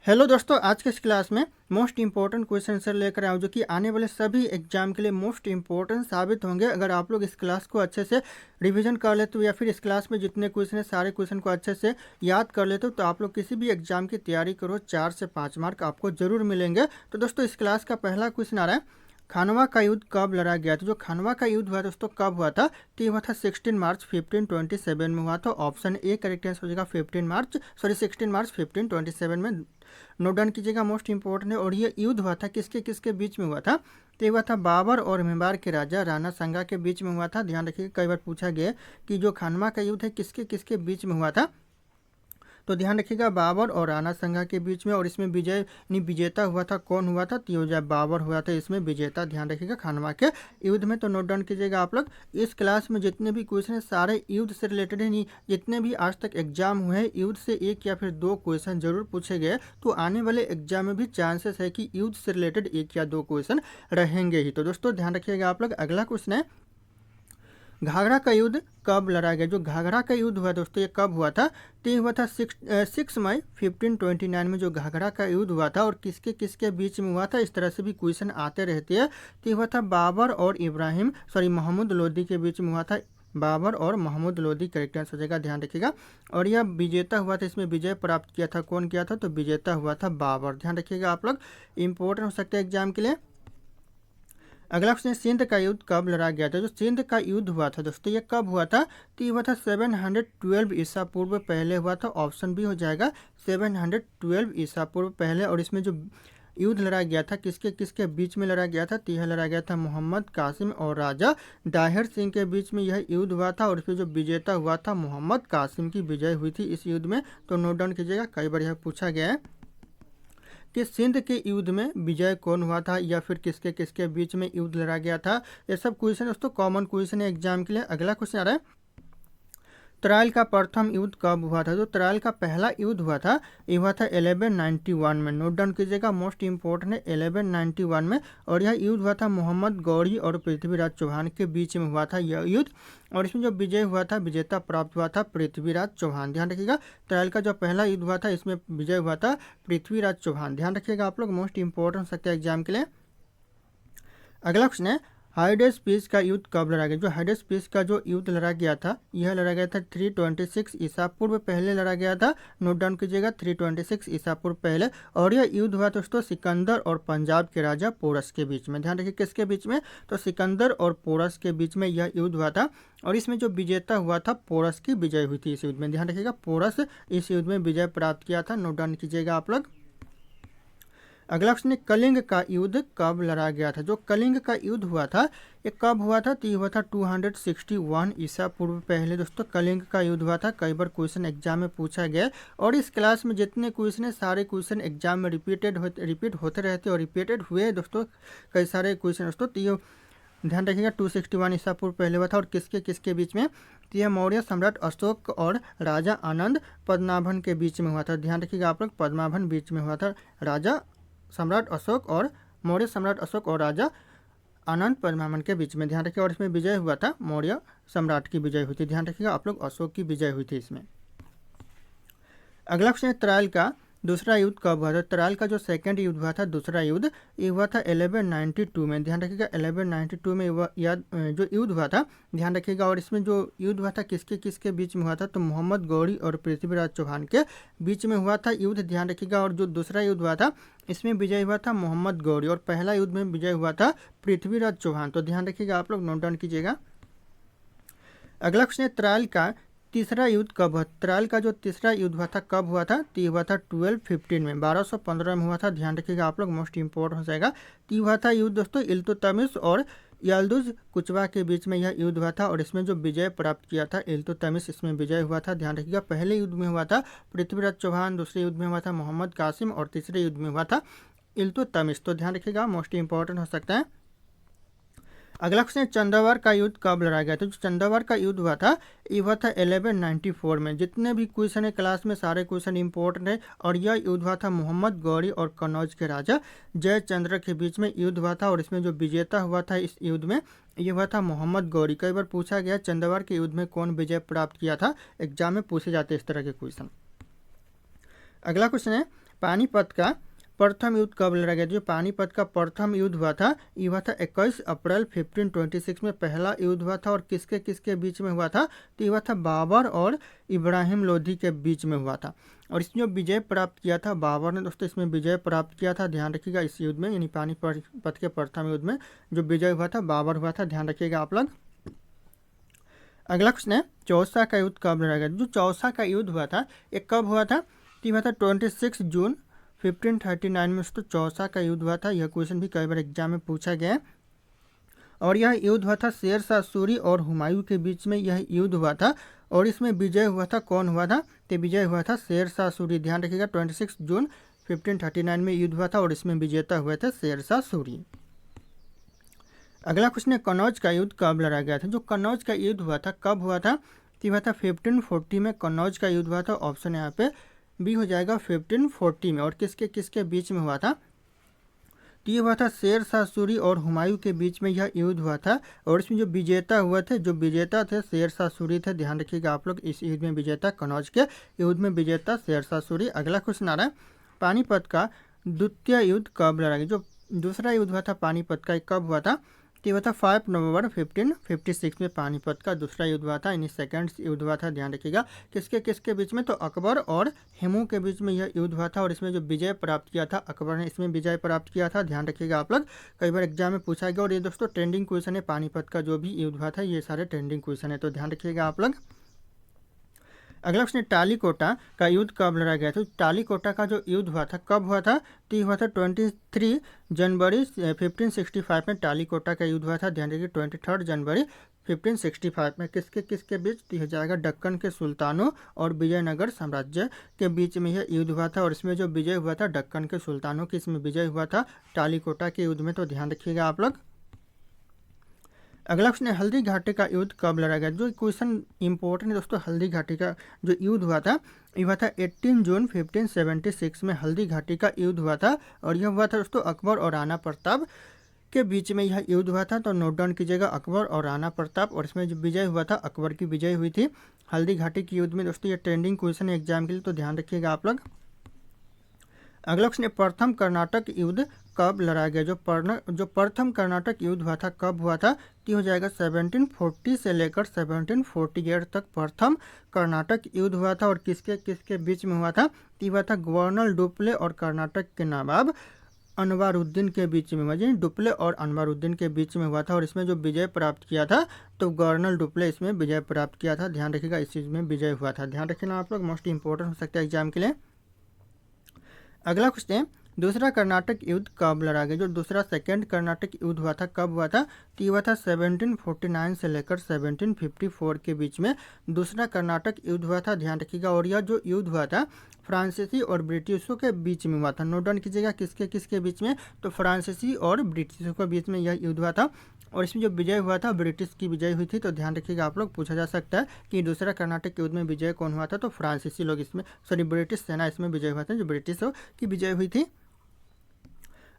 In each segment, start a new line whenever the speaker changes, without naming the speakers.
Hello दोस्तों, आज के इस क्लास में मोस्ट इंपॉर्टेंट क्वेश्चन आंसर लेकर आऊँ जो कि आने वाले सभी एग्जाम के लिए मोस्ट इंपॉर्टेंट साबित होंगे अगर आप लोग इस क्लास को अच्छे से रिवीजन कर लेते हो या फिर इस क्लास में जितने क्वेश्चन है सारे क्वेश्चन को अच्छे से याद कर लेते हो तो आप लोग किसी भी एग्जाम की तैयारी करो 4 से 5 मार्क आपको जरूर मिलेंगे। तो दोस्तों इस क्लास का पहला क्वेश्चन आ रहा है, खानवा का युद्ध कब लड़ा गया था। जो खानवा का युद्ध हुआ दोस्तों कब हुआ था, तो ये हुआ था 16 मार्च 1527 में हुआ था। ऑप्शन ए करेक्ट आंसर हो जाएगा 16 मार्च 1527 में। नोट डाउन कीजिएगा, मोस्ट इंपॉर्टेंट है। और ये युद्ध हुआ था किसके किसके बीच में हुआ था, तो ये हुआ था बाबर और मेवाड़ के राजा राणा संगा के बीच में हुआ था। ध्यान रखिए, कई बार पूछा गया कि जो खानवा का युद्ध है किसके किसके बीच में हुआ था, तो ध्यान रखिएगा बाबर और राणा संगा के बीच में। और इसमें विजय यानी विजेता हुआ था कौन हुआ था, तो ये हो जाए बाबर हुआ था इसमें विजेता। ध्यान रखिएगा खानवा के युद्ध में। तो नोट डाउन कीजिएगा आप लोग, इस क्लास में जितने भी क्वेश्चन है सारे युद्ध से रिलेटेड है। नहीं, जितने भी आज तक एग्जाम हुए हैं युद्ध से एक या फिर दो क्वेश्चन जरूर पूछे गए। तो आने वाले एग्जाम में भी चांसेस है कि युद्ध से रिलेटेड एक या दो क्वेश्चन रहेंगे ही। तो दोस्तों ध्यान रखिएगा आप लोग। अगला क्वेश्चन है, घाघरा का युद्ध कब लड़ा गया। जो घाघरा का युद्ध हुआ दोस्तों ये कब हुआ था, तो ये हुआ था 6 मई 1529 में जो घाघरा का युद्ध हुआ था। और किसके किसके बीच में हुआ था, इस तरह से भी क्वेश्चन आते रहते हैं। तो ये हुआ था बाबर और महमूद लोदी के बीच में हुआ था। बाबर और महमूद लोदी करेक्ट आंसर हो जाएगा, ध्यान रखिएगा। और यह विजेता हुआ था, इसमें विजय प्राप्त किया था कौन किया था, तो विजेता हुआ था बाबर। ध्यान रखिएगा आप लोग, इंपॉर्टेंट हो सकता है एग्जाम के लिए। अगला क्वेश्चन, सिंध का युद्ध कब लड़ा गया था। जो सिंध का युद्ध हुआ था दोस्तों ये कब हुआ था, तो ये हुआ था 712 ईसा पूर्व पहले हुआ था। ऑप्शन बी हो जाएगा 712 ईसा पूर्व पहले। और इसमें जो युद्ध लड़ा गया था किसके किसके बीच में लड़ा गया था, तो यह लड़ा गया था मोहम्मद कासिम और राजा दाहिर सिंह के बीच में यह युद्ध हुआ था। और इसमें जो विजेता हुआ था मोहम्मद कासिम की विजय हुई थी इस युद्ध में। तो नोट डाउन कीजिएगा, कई बार यह पूछा गया है कि सिंध के युद्ध में विजय कौन हुआ था या फिर किसके किसके बीच में युद्ध लड़ा गया था। ये सब क्वेश्चन दोस्तों कॉमन क्वेश्चन है एग्जाम के लिए। अगला क्वेश्चन आ रहा है, तराइल का प्रथम युद्ध कब हुआ था। जो तराइल का पहला युद्ध हुआ था ये हुआ था 1191 में। नोट डाउन कीजिएगा, मोस्ट इंपॉर्टेंट है 1191 में। और यह युद्ध हुआ था मोहम्मद गौरी और पृथ्वीराज चौहान के बीच में हुआ था यह युद्ध। और इसमें जो विजय हुआ था विजेता प्राप्त हुआ था पृथ्वीराज चौहान। ध्यान रखिएगा, तराइल का जो पहला युद्ध हुआ था इसमें विजय हुआ था पृथ्वीराज चौहान। ध्यान रखिएगा आप लोग, मोस्ट इंपॉर्टेंट हो सकता है एग्जाम के लिए। अगला क्वेश्चन है, हाइडेस पीस का युद्ध कब लड़ा गया। जो हाइडेस पीस का जो युद्ध लड़ा गया था यह लड़ा गया था 326 ईसा पूर्व पहले लड़ा गया था। नोट डाउन कीजिएगा 326 ईसा पूर्व पहले। और यह युद्ध हुआ दोस्तों सिकंदर और पंजाब के राजा पोरस के बीच में। ध्यान रखिए किसके बीच में, तो सिकंदर और पोरस के बीच में यह युद्ध हुआ था। और इसमें जो विजेता हुआ था पोरस की विजय हुई थी इस युद्ध में। ध्यान रखिएगा, पोरस इस युद्ध में विजय प्राप्त किया था। नोट डाउन कीजिएगा आप लोग। अगला क्वेश्चन है, कलिंग का युद्ध कब लड़ा गया था। जो कलिंग का युद्ध हुआ था ये कब हुआ था, तो ये हुआ था 261 ईसा पूर्व पहले। दोस्तों कलिंग का युद्ध हुआ था, कई बार क्वेश्चन एग्जाम में पूछा गया। और इस क्लास में जितने क्वेश्चन है सारे क्वेश्चन एग्जाम में रिपीट होते रहते और रिपीटेड हुए दोस्तों कई सारे क्वेश्चन दोस्तों। तो ये ध्यान रखिएगा 261 ईसा पूर्व पहले हुआ था। और किसके किसके बीच में, तो यह मौर्य सम्राट अशोक और राजा आनंद पद्मनाभन के बीच में हुआ था। ध्यान रखिएगा आप लोग, पद्मनाभन बीच में हुआ था। राजा सम्राट अशोक और मौर्य सम्राट अशोक और राजा आनंद पद्मनाभन के बीच में। ध्यान रखिए, और इसमें विजय हुआ था मौर्य सम्राट की विजय हुई थी। ध्यान रखिएगा आप लोग, अशोक की विजय हुई थी इसमें। अगला क्वेश्चन है, तराइल का दूसरा युद्ध कब हुआ था। तराइल का जो सेकंड युद्ध हुआ था दूसरा युद्ध ये हुआ था 1192 में। ध्यान रखिएगा 1192 में जो युद्ध हुआ था, ध्यान रखिएगा। और इसमें जो युद्ध हुआ था किसके किसके बीच में हुआ था, तो मोहम्मद गौरी और पृथ्वीराज चौहान के बीच में हुआ था युद्ध। ध्यान रखिएगा, और जो दूसरा युद्ध हुआ था इसमें विजय हुआ था मोहम्मद गौरी और पहला युद्ध में विजय हुआ था पृथ्वीराज चौहान। तो ध्यान रखिएगा आप लोग, नोट डाउन कीजिएगा। अगला क्वेश्चन है, तराइल का तीसरा युद्ध कब हुआ। तराइल का जो तीसरा युद्ध हुआ था कब हुआ था, तो ये हुआ था 1215 में, 1215 में हुआ था। ध्यान रखिएगा आप लोग, मोस्ट इंपॉर्टेंट हो जाएगा। तो हुआ था युद्ध दोस्तों इल्तुतमिश और यल्दुज कुचवा के बीच में यह युद्ध हुआ था। और इसमें जो विजय प्राप्त किया था इल्तुतमिश, इसमें विजय हुआ था। ध्यान रखिएगा, पहले युद्ध में हुआ था पृथ्वीराज चौहान, दूसरे युद्ध में हुआ था मोहम्मद कासिम और तीसरे युद्ध में हुआ था इल्तुतमिश। तो ध्यान रखिएगा, मोस्ट इंपॉर्टेंट हो सकता है। अगला क्वेश्चन है, चंदावर का युद्ध कब लड़ा गया। तो जो चंदावर का युद्ध हुआ था ये हुआ था 1194 में। जितने भी क्वेश्चन है क्लास में सारे क्वेश्चन इंपॉर्टेंट है। और यह युद्ध हुआ था मोहम्मद गौरी और कन्नौज के राजा जयचंद्र के बीच में युद्ध हुआ था। और इसमें जो विजेता हुआ था इस युद्ध में ये हुआ था मोहम्मद गौरी। कई बार पूछा गया चंदावर के युद्ध में कौन विजय प्राप्त किया था, एग्जाम में पूछे जाते इस तरह के क्वेश्चन। अगला क्वेश्चन है, पानीपत का प्रथम युद्ध कब लड़ा गया? जो पानीपत का प्रथम युद्ध हुआ था, ये हुआ था 21 अप्रैल 1526 में पहला युद्ध हुआ था। और किसके किसके बीच में हुआ था? तो ये हुआ था बाबर और इब्राहिम लोधी के बीच में हुआ था। और इसमें जो विजय प्राप्त किया था बाबर ने दोस्तों, इसमें विजय प्राप्त किया था, ध्यान रखिएगा इस युद्ध में, यानी पानीपत के प्रथम युद्ध में जो विजय हुआ था बाबर हुआ था, ध्यान रखिएगा आप लोग। अगला क्वेश्चन है चौसा का युद्ध कब लड़ा गया? जो चौसा का युद्ध हुआ था ये कब हुआ था? तो हुआ था 26 जून 1539 में दोस्तों चौसा का युद्ध हुआ था। यह क्वेश्चन भी कई बार एग्जाम में पूछा गया है। और यह युद्ध हुआ था शेर शाह सूरी और हुमायूं के बीच में यह युद्ध हुआ था। और इसमें विजय हुआ था, कौन हुआ था? तो विजय हुआ था शेर शाह सूरी, ध्यान रखिएगा 26 जून 1539 में युद्ध हुआ था और इसमें विजेता हुए थे शेर शाह सूरी। अगला क्वेश्चन है कन्नौज का युद्ध कब लड़ा गया था? जो कन्नौज का युद्ध हुआ था कब हुआ था? तो हुआ था 1540 में कन्नौज का युद्ध हुआ था। ऑप्शन यहाँ पे बी हो जाएगा 1540 में। और किसके किसके बीच में हुआ था? तो ये हुआ था शेर शाह सूरी और हुमायूं के बीच में यह युद्ध हुआ था। और इसमें जो विजेता हुए थे, जो विजेता थे शेर शाह सूरी थे, ध्यान रखिएगा आप लोग, इस युद्ध में विजेता कन्नौज के युद्ध में विजेता शेर शाह सूरी। अगला क्वेश्चन आ रहा है पानीपत का द्वितीय युद्ध कब लड़ा गया? जो दूसरा युद्ध हुआ था पानीपत का कब हुआ था? तो हुआ था 5 नवंबर 1556 में पानीपत का दूसरा युद्ध हुआ था, यानी सेकंड युद्ध हुआ था, ध्यान रखिएगा। किसके किसके बीच में? तो अकबर और हेमू के बीच में यह युद्ध हुआ था। और इसमें जो विजय प्राप्त किया था अकबर ने, इसमें विजय प्राप्त किया था, ध्यान रखिएगा आप लोग, कई बार एग्जाम में पूछा गया। और ये दोस्तों ट्रेंडिंग क्वेश्चन है, पानीपत का जो भी युद्ध हुआ था ये सारे ट्रेंडिंग क्वेश्चन है, तो ध्यान रखिएगा आप लोग। अगला क्वेश्चन टालीकोटा का युद्ध कब लड़ा गया था? तो टालीकोटा का जो युद्ध हुआ था कब हुआ था? तो हुआ था 23 जनवरी 1565 में टालीकोटा का युद्ध हुआ था, ध्यान रखिए 23 जनवरी 1565 में। किसके किसके बीच? तो हो जाएगा दक्कन के सुल्तानों और विजयनगर साम्राज्य के बीच में यह युद्ध हुआ था। और इसमें जो विजय हुआ था दक्कन के सुल्तानों की, इसमें विजय हुआ था टालीकोटा के युद्ध में, तो ध्यान रखिएगा आप लोग। अगला क्वेश्चन है हल्दी घाटी का युद्ध कब लड़ा गया? जो क्वेश्चन इंपॉर्टेंट है दोस्तों, हल्दी घाटी का जो युद्ध हुआ था ये हुआ था 18 जून 1576 में हल्दी घाटी का युद्ध हुआ था। और यह हुआ था दोस्तों अकबर और राणा प्रताप के बीच में यह युद्ध हुआ था। तो नोट डाउन कीजिएगा अकबर और राणा प्रताप। और इसमें जो विजय हुआ था अकबर की विजय हुई थी हल्दी घाटी के युद्ध में। दोस्तों ये ट्रेंडिंग क्वेश्चन है एग्जाम के लिए, तो ध्यान रखिएगा आप लोग। अगला क्वेश्चन है प्रथम कर्नाटक युद्ध कब लड़ा गया? जो प्रथम कर्नाटक युद्ध हुआ था कब हुआ था? तो हो जाएगा 1740 से लेकर 1748 तक प्रथम कर्नाटक युद्ध हुआ था। और किसके किसके बीच में हुआ था? तो हुआ था गवर्नर डुप्ले और कर्नाटक के नवाब अनवारुद्दीन के बीच में हुआ, डुप्ले और अनवारुद्दीन के बीच में हुआ था। और इसमें जो विजय प्राप्त किया था तो गवर्नर डुप्ले इसमें विजय प्राप्त किया था, ध्यान रखिएगा इस चीज़ में विजय हुआ था, ध्यान रखना आप लोग, मोस्ट इंपॉर्टेंट हो सकता है एग्जाम के लिए। अगला क्वेश्चन है दूसरा कर्नाटक युद्ध कब लड़ा गया? जो दूसरा सेकेंड कर्नाटक युद्ध हुआ था कब हुआ था? तो हुआ था 1749 से लेकर 1754 के बीच में दूसरा कर्नाटक युद्ध हुआ था, ध्यान रखिएगा। और यह जो युद्ध हुआ था फ्रांसीसी और ब्रिटिशों के बीच में हुआ था। नोट डाउन कीजिएगा किसके किसके बीच में? तो फ्रांसीसी और ब्रिटिशों के बीच में यह युद्ध हुआ था। और इसमें जो विजय हुआ था ब्रिटिश की विजय हुई थी, तो ध्यान रखिएगा आप लोग, पूछा जा सकता है कि दूसरा कर्नाटक युद्ध में विजय कौन हुआ था? तो फ्रांसीसी लोग इसमें, सॉरी ब्रिटिश सेना इसमें विजय हुआ था, जो ब्रिटिशों की विजय हुई थी।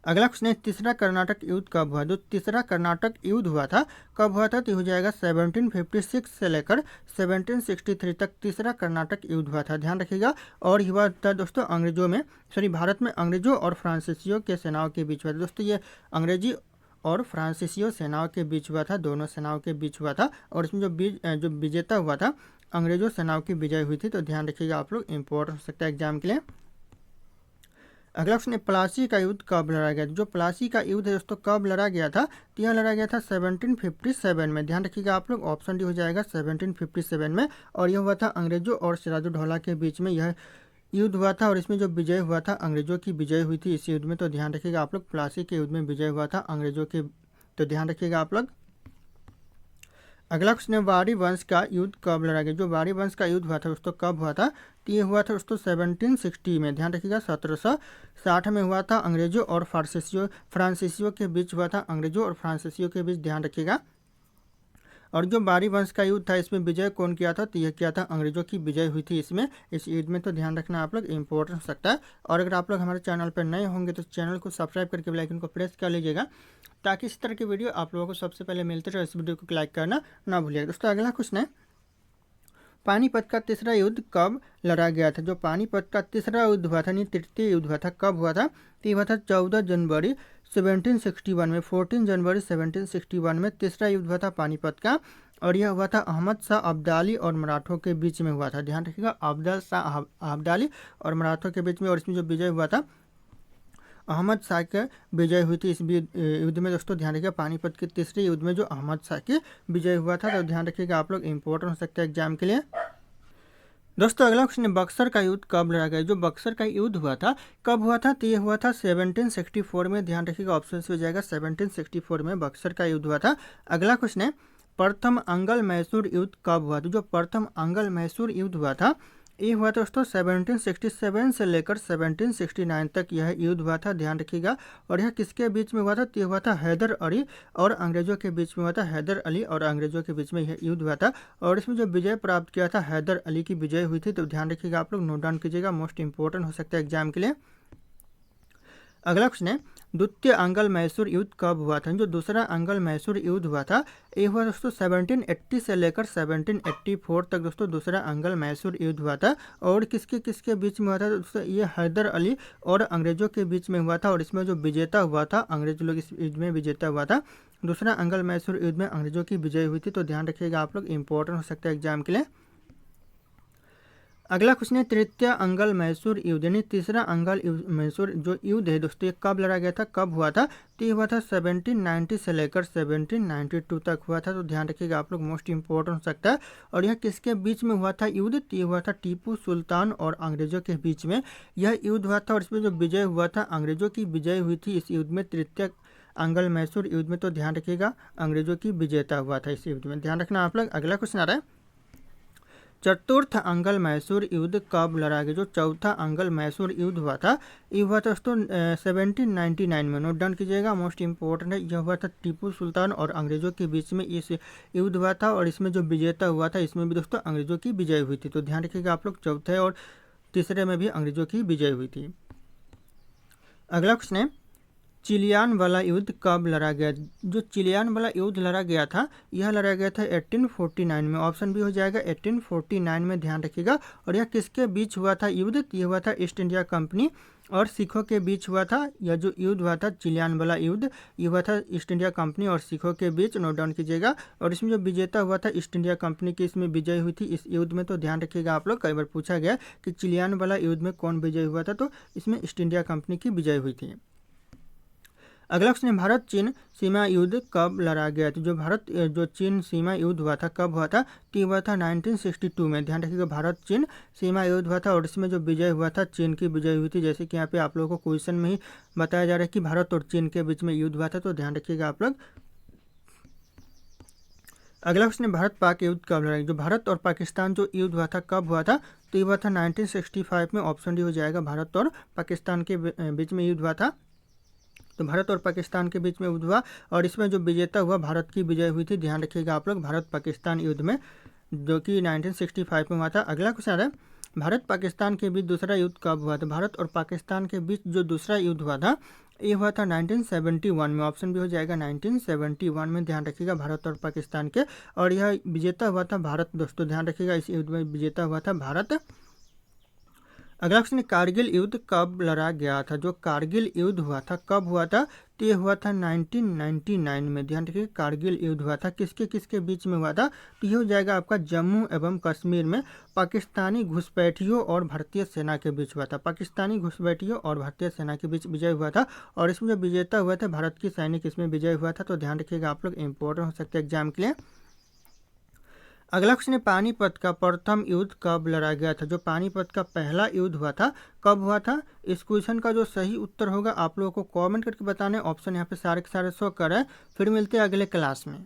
अगला क्वेश्चन है तीसरा कर्नाटक युद्ध कब हुआ? जो तीसरा कर्नाटक युद्ध हुआ था कब हुआ था? तो हो जाएगा 1756 से लेकर 1763 तक तीसरा कर्नाटक युद्ध हुआ था, ध्यान रखिएगा। और हुआ था दोस्तों अंग्रेजों में, सॉरी भारत में अंग्रेजों और फ्रांसीसियों के सेनाओं के बीच हुआ था। दोस्तों ये अंग्रेजी और फ्रांसीसियों सेनाओं के बीच हुआ था, दोनों सेनाओं के बीच हुआ था। और इसमें जो विजेता हुआ था अंग्रेजों सेनाओं की विजय हुई थी, तो ध्यान रखिएगा आप लोग, इंपॉर्टेंट हो सकता है एग्जाम के लिए। अगला क्वेश्चन है प्लासी का युद्ध कब लड़ा गया? जो प्लासी का युद्ध है दोस्तों कब लड़ा गया था? तो यह लड़ा गया था 1757 में, ध्यान रखिएगा आप लोग, ऑप्शन डी हो जाएगा 1757 में। और यह हुआ था अंग्रेजों और सिराजुद्दौला के बीच में यह युद्ध हुआ था। और इसमें जो विजय हुआ था अंग्रेजों की विजय हुई थी इस युद्ध में, तो ध्यान रखिएगा आप लोग, प्लासी के युद्ध में विजय हुआ था अंग्रेजों के, तो ध्यान रखिएगा आप लोग। अगला क्वेश्चन है वारी वंश का युद्ध कब लड़ा गया? जो वारी वंश का युद्ध हुआ था दोस्तों कब हुआ था? तो ये हुआ था दोस्तों 1760 में, ध्यान रखिएगा 1760 में हुआ था। अंग्रेजों और फ्रांसीसियों के बीच हुआ था, अंग्रेजों और फ्रांसीसियों के बीच, ध्यान रखिएगा। और जो वारी वंश का युद्ध था इसमें विजय कौन किया था? तो यह किया था अंग्रेजों की विजय हुई थी इसमें, इस युद्ध में, तो ध्यान रखना आप लोग, इंपॉर्टेंट हो सकता है। और अगर आप लोग हमारे चैनल पर नए होंगे तो चैनल को सब्सक्राइब करके बेल आइकन को प्रेस कर लीजिएगा, ताकि इस तरह की वीडियो आप लोगों को सबसे पहले मिलते रहे। इस वीडियो को लाइक करना ना भूलिएगा। दोस्तों अगला क्वेश्चन है पानीपत का तीसरा युद्ध कब लड़ा गया था? जो पानीपत का तीसरा युद्ध हुआ था, यानी तृतीय युद्ध हुआ था, कब हुआ था? तो ये हुआ था 14 जनवरी 1761 में। 14 जनवरी 1761 में तीसरा युद्ध हुआ था पानीपत का, और यह हुआ था अहमद शाह अब्दाली और मराठों के बीच में हुआ था। ध्यान रखिएगा, अफजल शाह अब्दाली और मराठों के बीच में, और इसमें जो विजय हुआ था अहमद शाह की विजय हुई थी इस युद्ध में। दोस्तों ध्यान रखिएगा, पानीपत के तीसरे युद्ध में जो अहमद शाह की विजय हुआ था। तो ध्यान रखिएगा आप लोग, इंपॉर्टेंट हो सकता है एग्जाम के लिए। दोस्तों अगला क्वेश्चन है, बक्सर का युद्ध कब लड़ा गया? जो बक्सर का युद्ध हुआ था कब हुआ था? तो ये हुआ था 1764 में। ध्यान रखिएगा, ऑप्शन से हो जाएगा 1764 में बक्सर का युद्ध हुआ था। अगला क्वेश्चन है, प्रथम अंगल मैसूर युद्ध कब हुआ? तो जो प्रथम अंगल मैसूर युद्ध हुआ था ये हुआ था दोस्तों 1767 से लेकर 1769 तक यह युद्ध हुआ था। ध्यान रखिएगा, और यह किसके बीच में हुआ था? तो यह हुआ था हैदर अली और अंग्रेजों के बीच में हुआ था। हैदर अली और अंग्रेजों के बीच में यह युद्ध हुआ था, और इसमें जो विजय प्राप्त किया था हैदर अली की विजय हुई थी। तो ध्यान रखिएगा आप लोग, नोट डाउन कीजिएगा, मोस्ट इंपॉर्टेंट हो सकता है एग्जाम के लिए। अगला क्वेश्चन है, द्वितीय अंगल मैसूर युद्ध कब हुआ था? जो दूसरा अंगल मैसूर युद्ध हुआ था ये हुआ दोस्तों 1780 से लेकर 1784 तक दोस्तों दूसरा अंगल मैसूर युद्ध हुआ था। और किसके किसके बीच में हुआ था दोस्तों? ये हैदर अली और अंग्रेजों के बीच में हुआ था, और इसमें जो विजेता हुआ था, अंग्रेज लोग इस युद्ध में विजेता हुआ था। दूसरा अंगल मैसूर युद्ध में अंग्रेजों की विजय हुई थी। तो ध्यान रखिएगा आप लोग, इंपॉर्टेंट हो सकता है एग्जाम के लिए। अगला क्वेश्चन है, तृतीय अंगल मैसूर युद्ध यानी तीसरा अंगल मैसूर जो युद्ध है दोस्तों, ये कब लड़ा गया था, कब हुआ था? तो ये हुआ था 1790 से लेकर 1792 तक हुआ था। तो ध्यान रखिएगा आप लोग, मोस्ट इंपॉर्टेंट हो सकता है। और यह किसके बीच में हुआ था युद्ध? तो ये हुआ था टीपू सुल्तान और अंग्रेजों के बीच में यह युद्ध हुआ था, और इसमें जो विजय हुआ था, अंग्रेजों की विजय हुई थी इस युद्ध में, तृतीय अंगल मैसूर युद्ध में। तो ध्यान रखिएगा, अंग्रेजों की विजेता हुआ था इस युद्ध में, ध्यान रखना आप लोग। अगला क्वेश्चन आ रहा है, चतुर्थ अंगल मैसूर युद्ध कब लड़ा गया? जो चौथा अंगल मैसूर युद्ध हुआ था ये हुआ था दोस्तों 1799 में। नोट डाउन कीजिएगा, मोस्ट इंपॉर्टेंट है। यह हुआ था टीपू सुल्तान और अंग्रेजों के बीच में इस युद्ध हुआ था, और इसमें जो विजेता हुआ था इसमें भी दोस्तों अंग्रेजों की विजय हुई थी। तो ध्यान रखिएगा आप लोग, चौथे और तीसरे में भी अंग्रेजों की विजय हुई थी। अगला क्वेश्चन है, चिलियान वाला युद्ध कब लड़ा गया? जो चिलियान वाला युद्ध लड़ा गया था यह लड़ा गया था 1849 में। ऑप्शन भी हो जाएगा 1849 में, ध्यान रखिएगा। और यह किसके बीच हुआ था युद्ध? यह हुआ था ईस्ट इंडिया कंपनी और सिखों के बीच हुआ था। यह जो युद्ध हुआ था चिलियान वाला युद्ध, ये हुआ था ईस्ट इंडिया कंपनी और सिखों के बीच। नोट डाउन कीजिएगा, और इसमें जो विजेता हुआ था ईस्ट इंडिया कंपनी की इसमें विजय हुई थी इस युद्ध में। तो ध्यान रखिएगा आप लोग, कई बार पूछा गया कि चिलियान वाला युद्ध में कौन विजय हुआ था, तो इसमें ईस्ट इंडिया कंपनी की विजय हुई थी। अगला क्वेश्चन है, भारत चीन सीमा युद्ध कब लड़ा गया? तो जो चीन सीमा युद्ध हुआ था कब हुआ था? तो हुआ था 1962 में। ध्यान रखिएगा, भारत चीन सीमा युद्ध हुआ था, और इसमें जो विजय हुआ था चीन की विजय हुई थी। जैसे कि यहाँ पे आप लोगों को क्वेश्चन में ही बताया जा रहा है कि भारत और चीन के बीच में युद्ध हुआ था। तो ध्यान रखिएगा आप लोग। अगला क्वेश्चन है, भारत पाक युद्ध कब लड़ा? जो भारत और पाकिस्तान जो युद्ध हुआ था कब हुआ था? तो ये हुआ था 1965 में। ऑप्शन डी हो जाएगा, भारत और पाकिस्तान के बीच में युद्ध हुआ था। तो भारत और पाकिस्तान के बीच में युद्ध हुआ, और इसमें जो विजेता हुआ भारत की विजय हुई थी। ध्यान रखिएगा आप लोग, भारत पाकिस्तान युद्ध में, जो कि 1965 में हुआ था। अगला क्वेश्चन है, भारत पाकिस्तान के बीच दूसरा युद्ध कब हुआ था? भारत और पाकिस्तान के बीच जो दूसरा युद्ध हुआ था ये हुआ था 1971 में। ऑप्शन भी हो जाएगा 1971 में, ध्यान रखिएगा, भारत और पाकिस्तान के। और यह विजेता हुआ था भारत दोस्तों, ध्यान रखिएगा, इस युद्ध में विजेता हुआ था भारत। अगला क्वेश्चन, कारगिल युद्ध कब लड़ा गया था? जो कारगिल युद्ध हुआ था कब हुआ था? तो ये हुआ था 1999 में। ध्यान रखिए, कारगिल युद्ध हुआ था किसके किसके बीच में हुआ था? तो ये हो जाएगा आपका जम्मू एवं कश्मीर में पाकिस्तानी घुसपैठियों और भारतीय सेना के बीच हुआ था। पाकिस्तानी घुसपैठियों और भारतीय सेना के बीच विजय हुआ था, और इसमें जो विजेता हुआ था भारत की सैनिक, इसमें विजय हुआ था। तो ध्यान रखिएगा आप लोग, इंपॉर्टेंट हो सकते हैं एग्जाम के लिए। अगला क्वेश्चन है, पानीपत का प्रथम युद्ध कब लड़ा गया था? जो पानीपत का पहला युद्ध हुआ था कब हुआ था? इस क्वेश्चन का जो सही उत्तर होगा आप लोगों को कमेंट करके बताना है। ऑप्शन यहाँ पे सारे के सारे शो कर रहे हैं। फिर मिलते हैं अगले क्लास में।